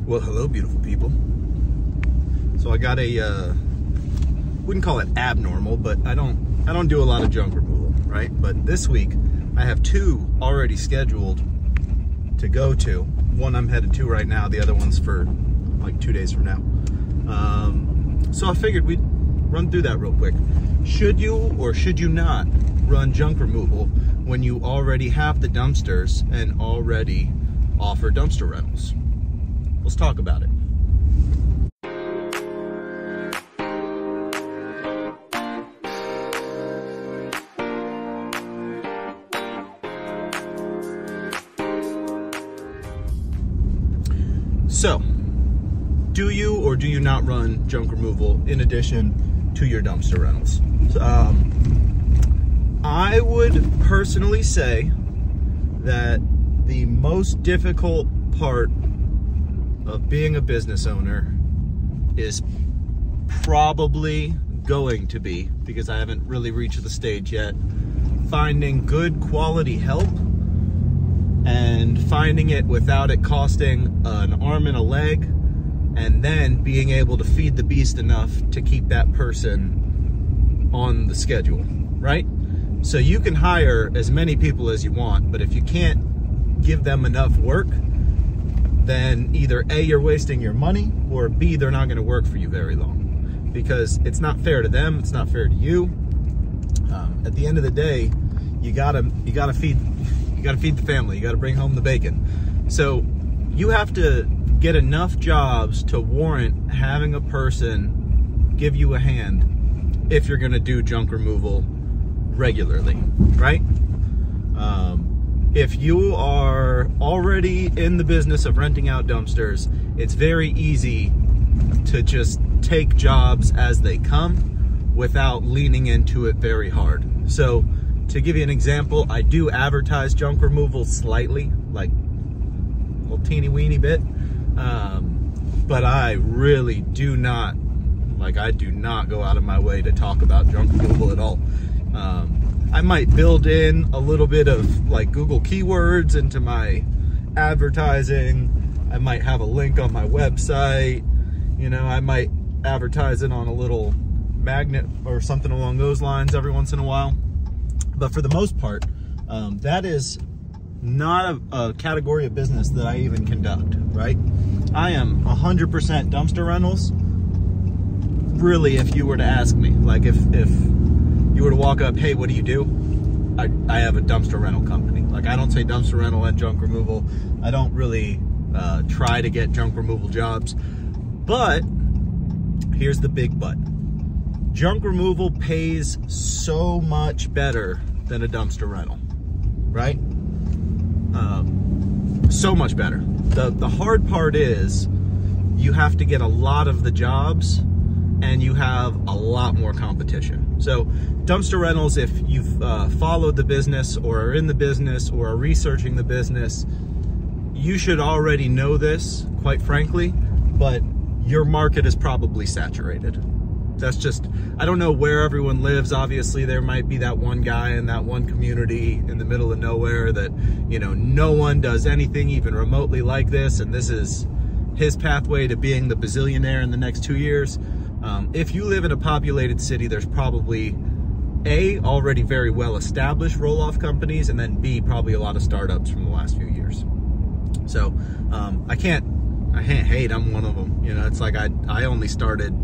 Well, hello, beautiful people. So I got a, wouldn't call it abnormal, but I don't do a lot of junk removal, right? But this week I have two already scheduled to go to. One I'm headed to right now. The other one's for like 2 days from now. So I figured we'd run through that real quick. Should you or should you not run junk removal when you already have the dumpsters and already offer dumpster rentals? Let's talk about it. So, do you or do you not run junk removal in addition to your dumpster rentals? I would personally say that the most difficult part of being a business owner is probably going to be, because I haven't really reached the stage yet, finding good quality help and finding it without it costing an arm and a leg, and then being able to feed the beast enough to keep that person on the schedule, right? So you can hire as many people as you want, but if you can't give them enough work, then either A, you're wasting your money, or B, they're not gonna work for you very long. Because it's not fair to them, it's not fair to you. At the end of the day, you gotta feed the family, you gotta bring home the bacon. So you have to get enough jobs to warrant having a person give you a hand if you're gonna do junk removal regularly, right? If you are already in the business of renting out dumpsters, it's very easy to just take jobs as they come without leaning into it very hard. So to give you an example, I do advertise junk removal slightly, like a little teeny weeny bit, but I really do not, I do not go out of my way to talk about junk removal at all. I might build in a little bit of like Google keywords into my advertising. I might have a link on my website. You know, I might advertise it on a little magnet or something along those lines every once in a while. But for the most part, that is not a category of business that I even conduct, right? I am 100% dumpster rentals. Really, if you were to ask me, like if you were to walk up, hey, what do you do? I have a dumpster rental company. Like, I don't say dumpster rental and junk removal. I don't really try to get junk removal jobs. But here's the big but. Junk removal pays so much better than a dumpster rental, right? So much better. The hard part is you have to get a lot of the jobs and you have a lot more competition. So dumpster rentals, if you've followed the business or are in the business or are researching the business, you should already know this, quite frankly, but your market is probably saturated. That's just, I don't know where everyone lives. Obviously, there might be that one guy in that one community in the middle of nowhere that, you know, no one does anything even remotely like this, and this is his pathway to being the bazillionaire in the next 2 years. If you live in a populated city, there's probably A, already very well established roll-off companies, and then B, probably a lot of startups from the last few years. So I can't hate, I'm one of them. You know, it's like I only started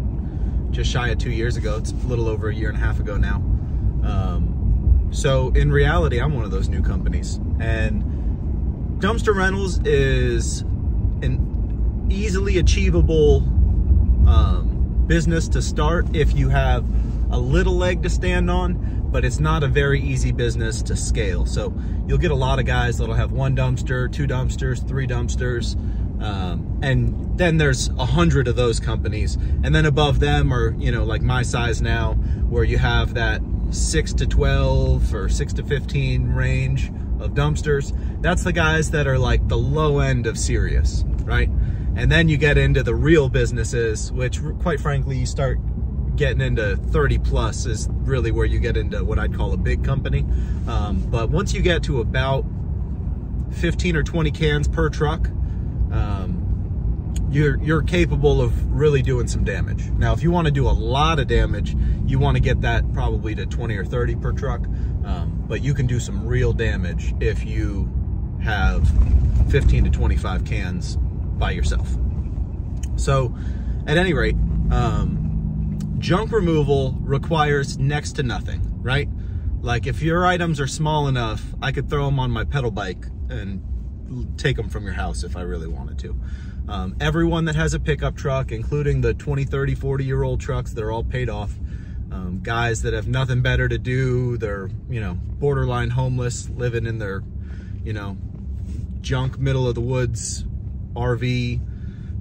just shy of 2 years ago. It's a little over a year and a half ago now. So in reality, I'm one of those new companies. And dumpster rentals is an easily achievable business to start if you have a little leg to stand on, but it's not a very easy business to scale. So you'll get a lot of guys that'll have 1 dumpster, 2 dumpsters, 3 dumpsters, and then there's 100 of those companies, and then above them are, you know, like my size now, where you have that 6 to 12 or 6 to 15 range of dumpsters. That's the guys that are like the low end of serious, right? And then you get into the real businesses, which quite frankly, you start getting into 30 plus is really where you get into what I'd call a big company. But once you get to about 15 or 20 cans per truck, you're capable of really doing some damage. Now, if you want to do a lot of damage, you want to get that probably to 20 or 30 per truck. But you can do some real damage if you have 15 to 25 cans by yourself. So at any rate, junk removal requires next to nothing, right? Like if your items are small enough, I could throw them on my pedal bike and take them from your house if I really wanted to. Everyone that has a pickup truck, including the 20, 30, 40-year-old trucks, they're all paid off. Guys that have nothing better to do, they're, you know, borderline homeless, living in their, you know, junk middle of the woods RV.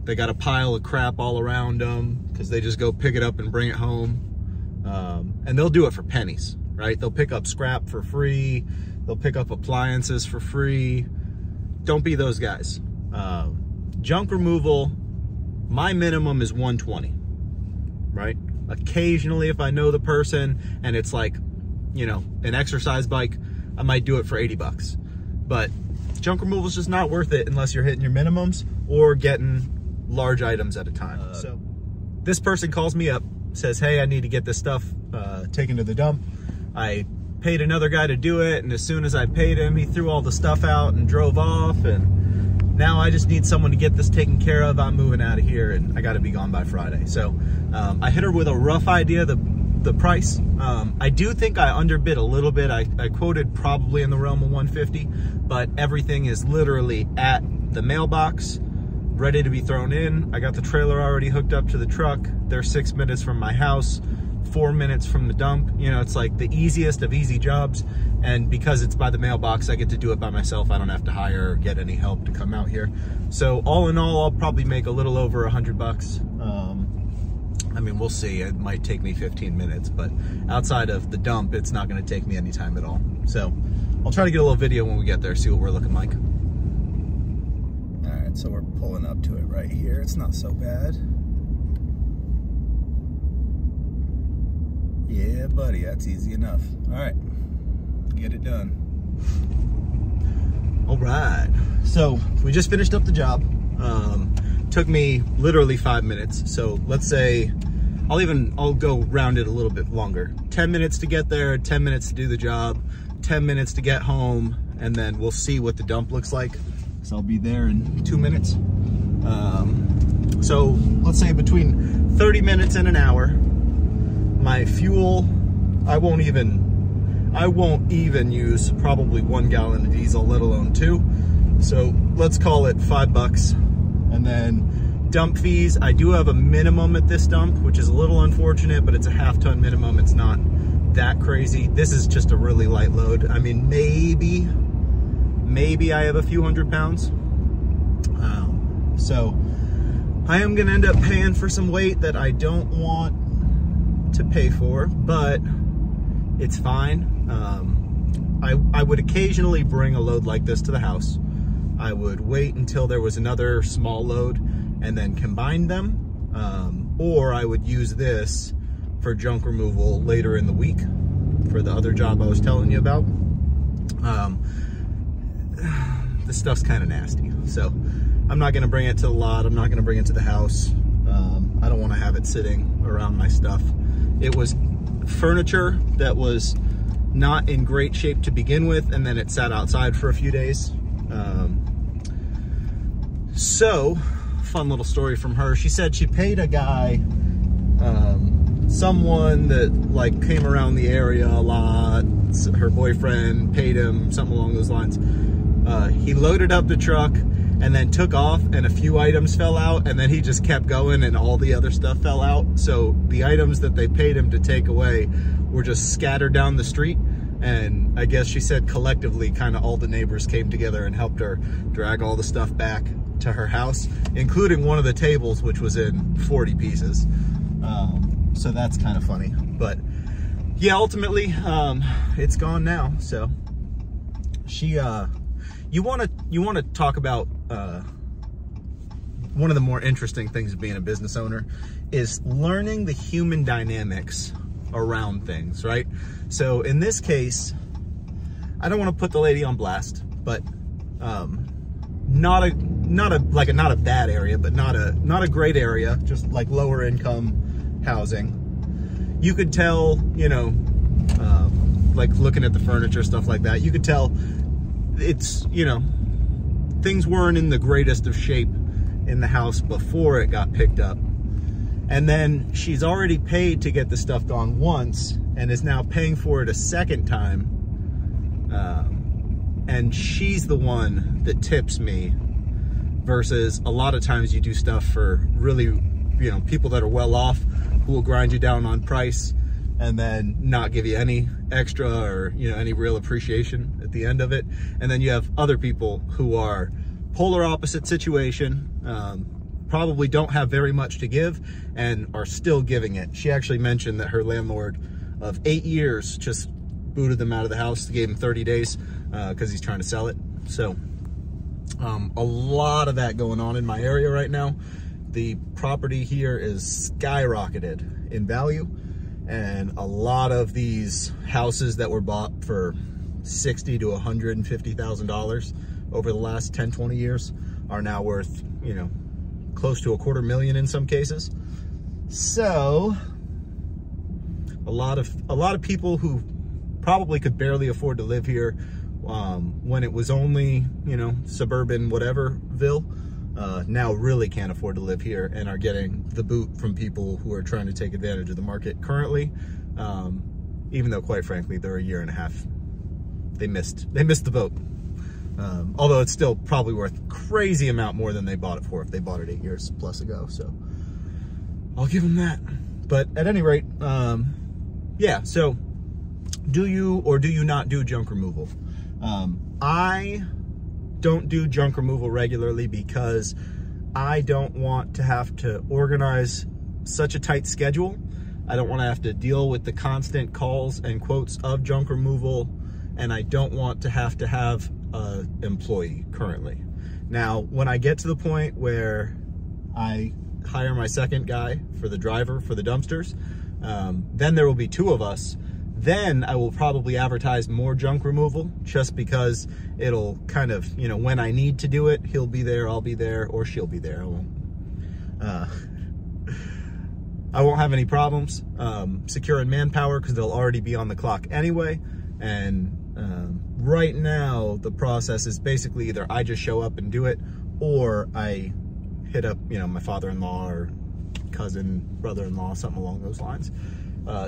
They got a pile of crap all around them because they just go pick it up and bring it home. And they'll do it for pennies, right? They'll pick up scrap for free. They'll pick up appliances for free. Don't be those guys. Junk removal, my minimum is 120, right? Occasionally, if I know the person and it's like, you know, an exercise bike, I might do it for 80 bucks. But junk removal is just not worth it unless you're hitting your minimums or getting large items at a time. So this person calls me up, says, hey, I need to get this stuff taken to the dump. I paid another guy to do it, and as soon as I paid him, he threw all the stuff out and drove off, and now I just need someone to get this taken care of. I'm moving out of here and I got to be gone by Friday. So I hit her with a rough idea, the price. I do think I underbid a little bit. I quoted probably in the realm of 150, but everything is literally at the mailbox, ready to be thrown in. I got the trailer already hooked up to the truck. They're 6 minutes from my house, 4 minutes from the dump. You know, it's like the easiest of easy jobs. And because it's by the mailbox, I get to do it by myself. I don't have to hire or get any help to come out here. So all in all, I'll probably make a little over 100 bucks. I mean, we'll see. It might take me 15 minutes, but outside of the dump, it's not going to take me any time at all. So I'll try to get a little video when we get there, see what we're looking like. All right, so we're pulling up to it right here. It's not so bad. Yeah, buddy, that's easy enough. All right, get it done. All right, so we just finished up the job. Took me literally 5 minutes. So let's say, I'll go round it a little bit longer. 10 minutes to get there, 10 minutes to do the job, 10 minutes to get home, and then we'll see what the dump looks like. So I'll be there in 2 minutes. So let's say between 30 minutes and an hour. My fuel, I won't even use probably 1 gallon of diesel, let alone 2. So let's call it $5. And then dump fees, I do have a minimum at this dump, which is a little unfortunate, but it's a half-ton minimum. It's not that crazy. This is just a really light load. I mean, maybe I have a few 100 pounds. So I am gonna end up paying for some weight that I don't want to pay for, but it's fine. I would occasionally bring a load like this to the house. I would wait until there was another small load and then combine them, or I would use this for junk removal later in the week for the other job I was telling you about. This stuff's kind of nasty, so I'm not gonna bring it to the lot. I'm not gonna bring it to the house. I don't want to have it sitting around my stuff. It was furniture that was not in great shape to begin with, and then it sat outside for a few days. So, fun little story from her. She said she paid a guy, someone that like came around the area a lot. Her boyfriend paid him, something along those lines. He loaded up the truck and then took off, and a few items fell out, and then he just kept going and all the other stuff fell out. So the items that they paid him to take away were just scattered down the street. And I guess she said collectively kind of all the neighbors came together and helped her drag all the stuff back to her house, including one of the tables, which was in 40 pieces. So that's kind of funny. But yeah, ultimately, it's gone now. So she, you want to talk about one of the more interesting things of being a business owner is learning the human dynamics around things, right? So in this case, I don't want to put the lady on blast, but not not a bad area, but not a great area, just like lower income housing. You could tell, you know, like looking at the furniture, stuff like that, you could tell it's, you know, things weren't in the greatest of shape in the house before it got picked up. And then she's already paid to get the stuff gone once and is now paying for it a second time. And she's the one that tips me, versus a lot of times you do stuff for really, you know, people that are well off who will grind you down on price and then not give you any extra or, you know, any real appreciation at the end of it. And then you have other people who are polar opposite situation, probably don't have very much to give and are still giving it. She actually mentioned that her landlord of 8 years just booted them out of the house, gave him 30 days because he's trying to sell it. So a lot of that going on in my area right now. The property here is skyrocketed in value, and a lot of these houses that were bought for $60,000 to $150,000 over the last 10, 20 years are now worth, you know, close to $250,000 in some cases. So a lot of people who probably could barely afford to live here when it was only, you know, suburban whateverville, now really can't afford to live here and are getting the boot from people who are trying to take advantage of the market currently, even though quite frankly they're a year and a half, they missed the boat. Although it's still probably worth crazy amount more than they bought it for if they bought it 8 years plus ago. So I'll give them that. But at any rate, yeah, so do you or do you not do junk removal? I don't do junk removal regularly because I don't want to have to organize such a tight schedule. I don't want to have to deal with the constant calls and quotes of junk removal, and I don't want to have an employee currently. Now, when I get to the point where I hire my second guy for the driver for the dumpsters, then there will be 2 of us. Then I will probably advertise more junk removal, just because it'll kind of, you know, when I need to do it, he'll be there, I'll be there, or she'll be there. I won't have any problems securing manpower because they'll already be on the clock anyway. And right now, the process is basically either I just show up and do it, or I hit up, you know, my father-in-law or cousin, brother-in-law, something along those lines,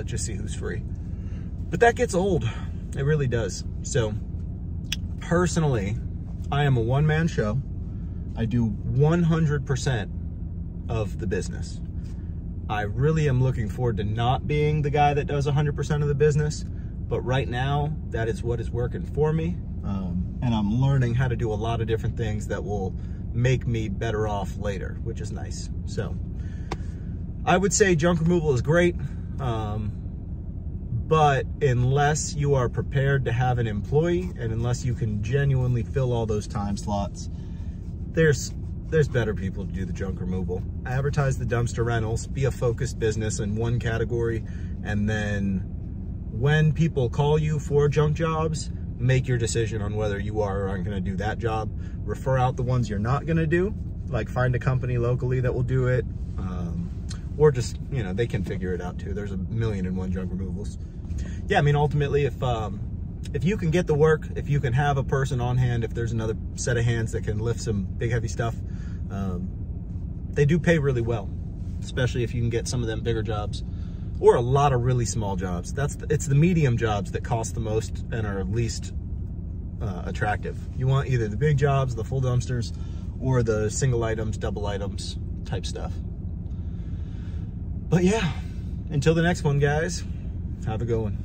just see who's free. But that gets old. It really does. So personally, I am a one-man show. I do 100% of the business. I really am looking forward to not being the guy that does 100% of the business, but right now, that is what is working for me. And I'm learning how to do a lot of different things that will make me better off later, which is nice. So I would say junk removal is great. But unless you are prepared to have an employee, and unless you can genuinely fill all those time slots, there's better people to do the junk removal. Advertise the dumpster rentals, be a focused business in one category, and then when people call you for junk jobs, make your decision on whether you are or aren't going to do that job. Refer out the ones you're not going to do, like find a company locally that will do it, or just, you know, they can figure it out too. There's 1,000,001 junk removals. Yeah, I mean, ultimately, if you can get the work, if you can have a person on hand, if there's another set of hands that can lift some big heavy stuff, they do pay really well, especially if you can get some of them bigger jobs or a lot of really small jobs. It's the medium jobs that cost the most and are least attractive. You want either the big jobs, the full dumpsters, or the single items, double items type stuff. But yeah, until the next one, guys, have a good one.